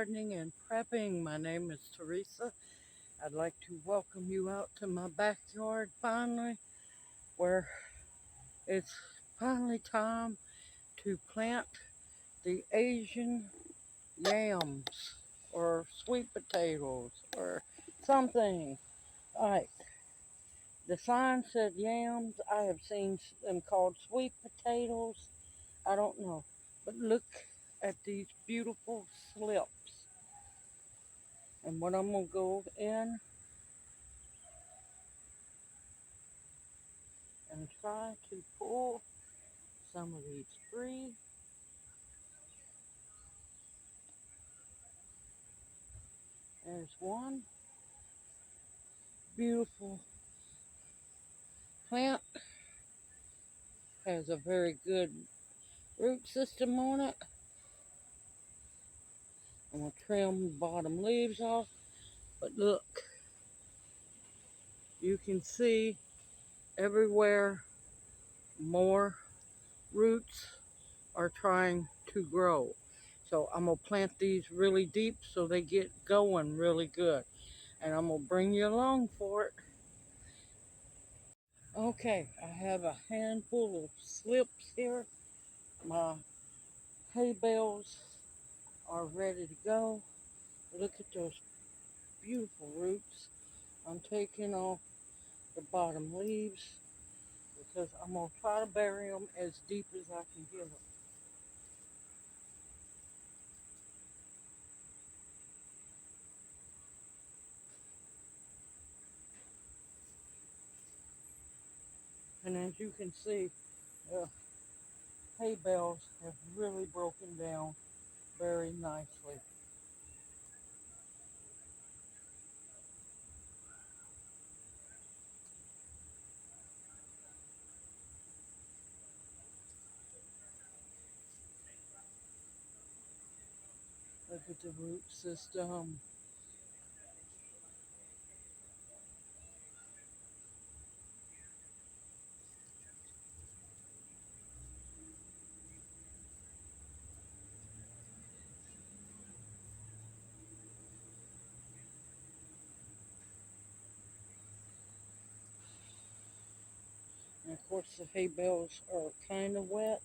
gardening and prepping. My name is Teresa. I'd like to welcome you out to my backyard finally, where it's finally time to plant the Asian yams or sweet potatoes or something. Alright, the sign said yams. I have seen them called sweet potatoes. I don't know. But look at these beautiful slips. And what I'm going to go in and try to pull some of these free. There's one beautiful plant. Has a very good root system on it. I'm going to trim the bottom leaves off. But look, you can see everywhere more roots are trying to grow. So I'm going to plant these really deep so they get going really good. And I'm going to bring you along for it. Okay, I have a handful of slips here. My hay bales are ready to go. Look at those beautiful roots. I'm taking off the bottom leaves because I'm going to try to bury them as deep as I can get them. And as you can see, the hay bales have really broken down very nicely. Look at the root system. And of course the hay bales are kind of wet,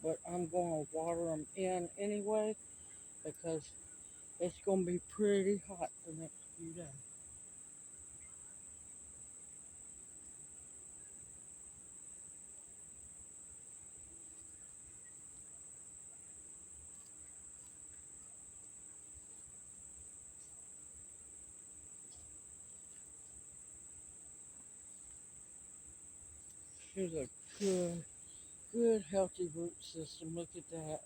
but I'm going to water them in anyway because it's going to be pretty hot the next few days. Here's a good healthy root system. Look at that.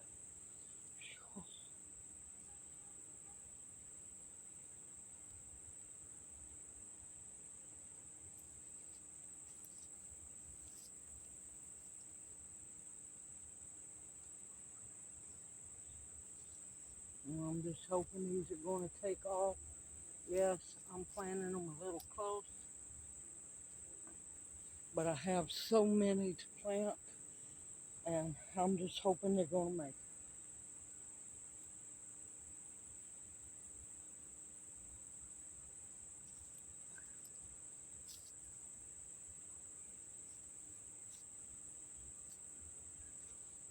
And I'm just hoping these are going to take off. Yes, I'm planting them a little close, but I have so many to plant, and I'm just hoping they're going to make it.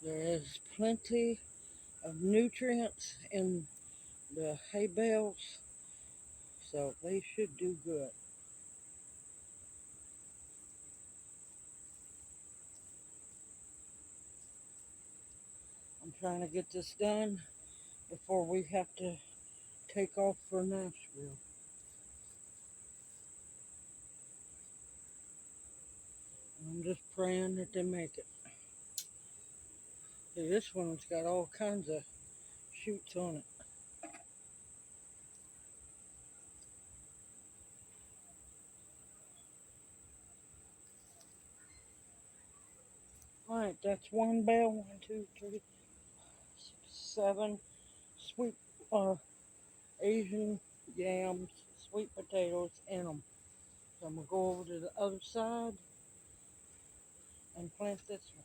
There is plenty of nutrients in the hay bales, so they should do good. I'm trying to get this done before we have to take off for Nashville. I'm just praying that they make it. See, this one's got all kinds of shoots on it. Alright, that's one bale. 1, 2, 3, 6, 7 sweet Asian yams, sweet potatoes in them. So I'm going to go over to the other side and plant this one.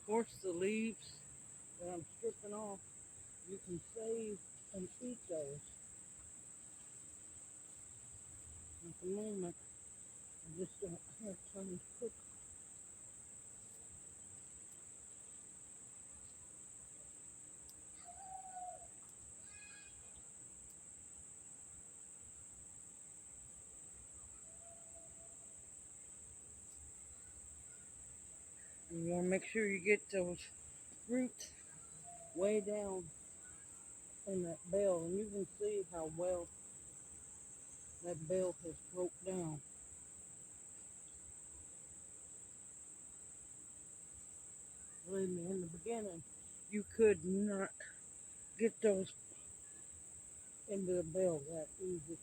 Of course, the leaves that I'm stripping off, you can save and eat those. At the moment, I just don't have time to cook. You want to make sure you get those roots way down in that bell, and you can see how well that bell has broke down. Believe me, in the beginning, you could not get those into the bell that easy.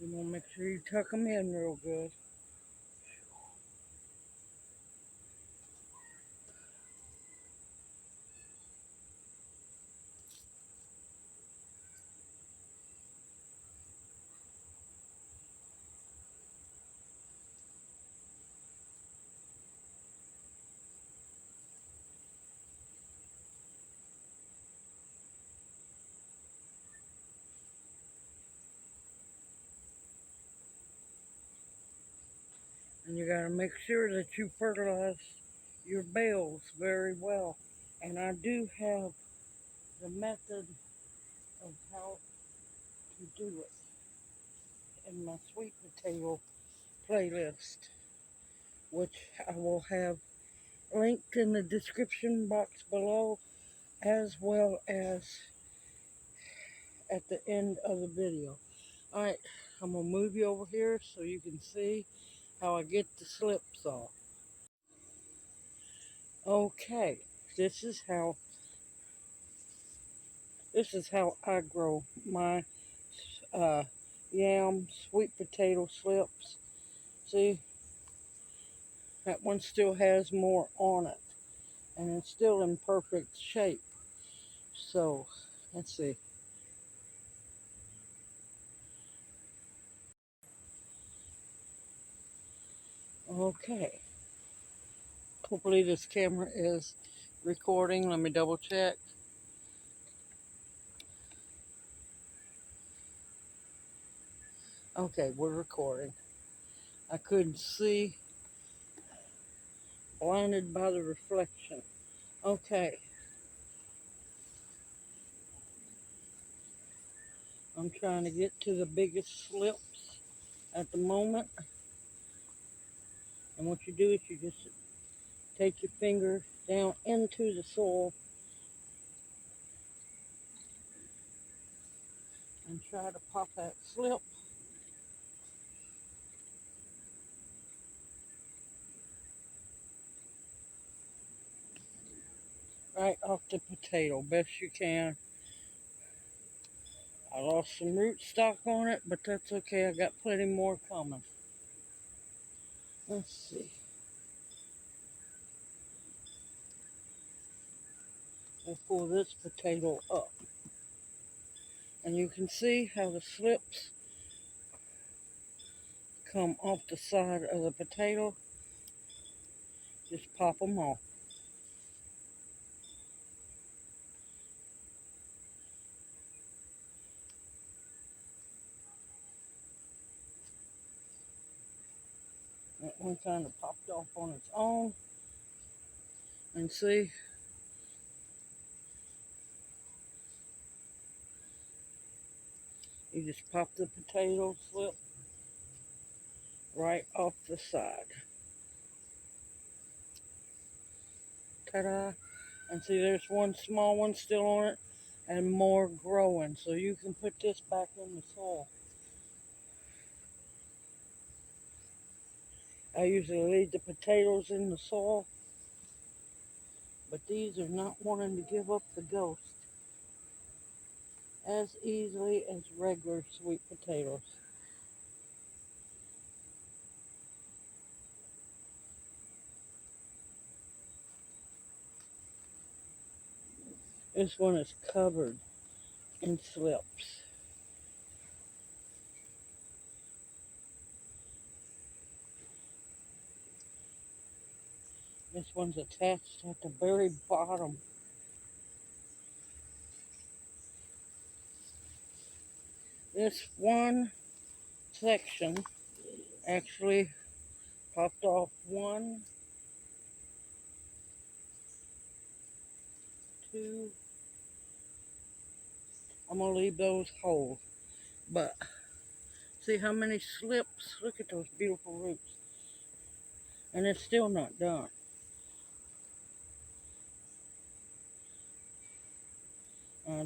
You want to make sure you tuck them in real good. And you got to make sure that you fertilize your bales very well. And I do have the method of how to do it in my sweet potato playlist, which I will have linked in the description box below, as well as at the end of the video. Alright, I'm going to move you over here so you can see how I get the slips off. Okay, this is how I grow my yam sweet potato slips. See, that one still has more on it, and it's still in perfect shape. So, let's see. Okay. Hopefully this camera is recording. Let me double check. Okay, we're recording. I couldn't see, blinded by the reflection. Okay. I'm trying to get to the biggest slips at the moment. And what you do is you just take your finger down into the soil and try to pop that slip. Right off the potato, best you can. I lost some root stock on it, but that's okay. I got plenty more coming. Let's see. I'll pull this potato up. And you can see how the slips come off the side of the potato. Just pop them off. That one kind of popped off on its own. And see, you just pop the potato slip right off the side. Ta-da! And see, there's one small one still on it and more growing. So you can put this back in the soil. I usually leave the potatoes in the soil, but these are not wanting to give up the ghost as easily as regular sweet potatoes. This one is covered in slips. This one's attached at the very bottom. This one section actually popped off one, two. I'm gonna leave those whole, but see how many slips? Look at those beautiful roots. And it's still not done.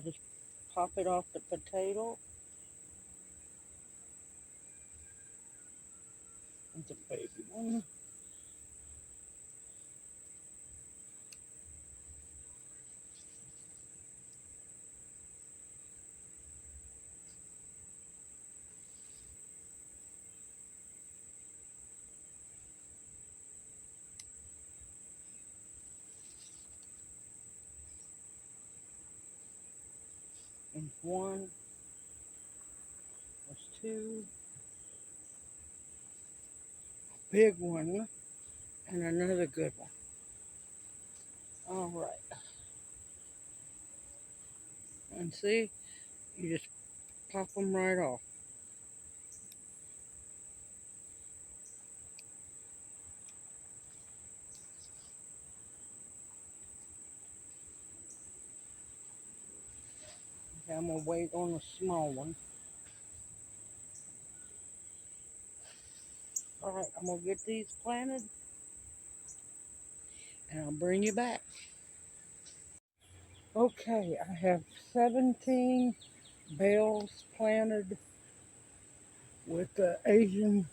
Just pop it off the potato. It's a baby one. And one. There's two. A big one. And another good one. All right. And see, you just pop them right off. Okay, I'm gonna wait on the small one. All right, I'm gonna get these planted and I'll bring you back. Okay, I have 17 bales planted with the Asian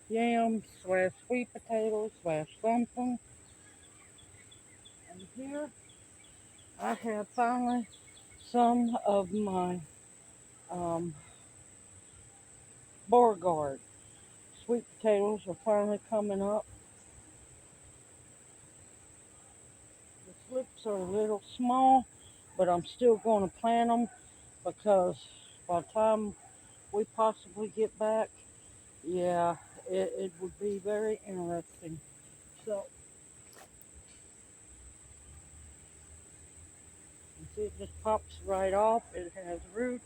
yams slash sweet potatoes slash something. And here I have finally some of my Beauregard sweet potatoes are finally coming up. The slips are a little small, but I'm still going to plant them because by the time we possibly get back, yeah, it would be very interesting. So, you see it just pops right off. It has roots.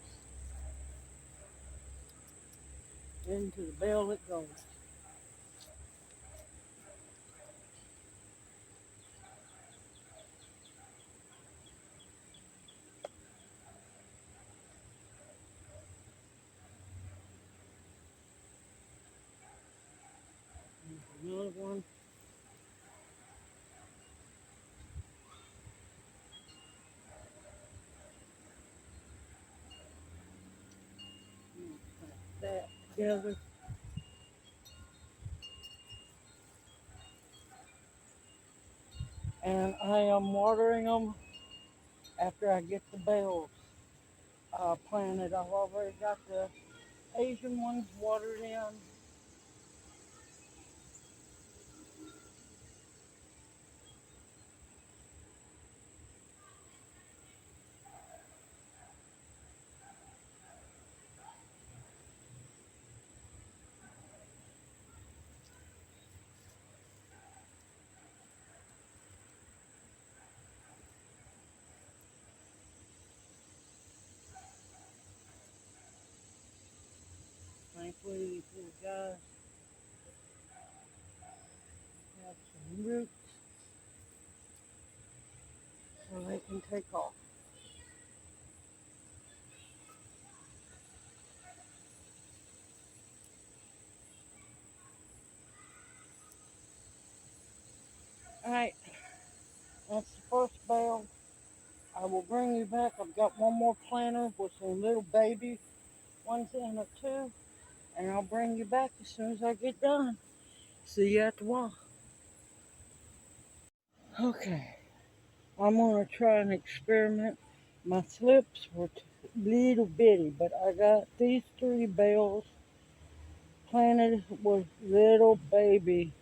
Into the bale it goes. There's another one. Put that together. And I am watering them after I get the bales planted. I've already got the Asian ones watered in. Thankfully, these little guys have some roots so they can take off. Alright, that's the first bale. I will bring you back. I've got one more planter with some little baby ones in it too. And I'll bring you back as soon as I get done. See you at the wall. Okay, I'm gonna try an experiment. My slips were little bitty, but I got these 3 bales planted with little baby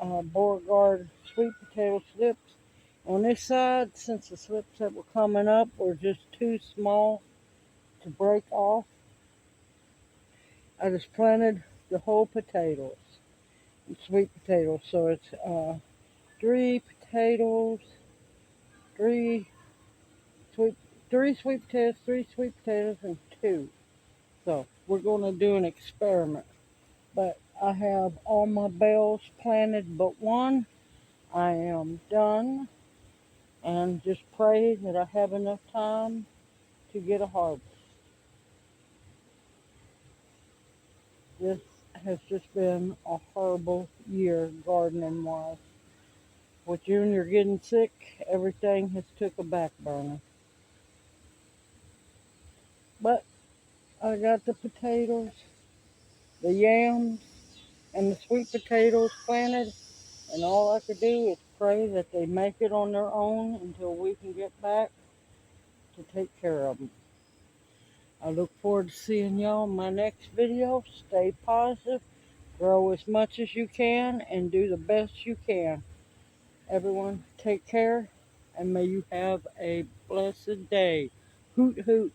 Beauregard sweet potato slips, On this side, since the slips that were coming up were just too small to break off, I just planted the whole potatoes, sweet potatoes. So it's three potatoes, three sweet, three sweet potatoes, three sweet potatoes, and two. So we're going to do an experiment. But I have all my bales planted but one. I am done, and just pray that I have enough time to get a harvest. This has just been a horrible year gardening wise. With Junior getting sick, everything has took a back burner. But I got the potatoes, the yams, and the sweet potatoes planted, and all I could do is pray that they make it on their own until we can get back to take care of them. I look forward to seeing y'all in my next video. Stay positive, grow as much as you can, and do the best you can. Everyone, take care, and may you have a blessed day. Hoot, hoot.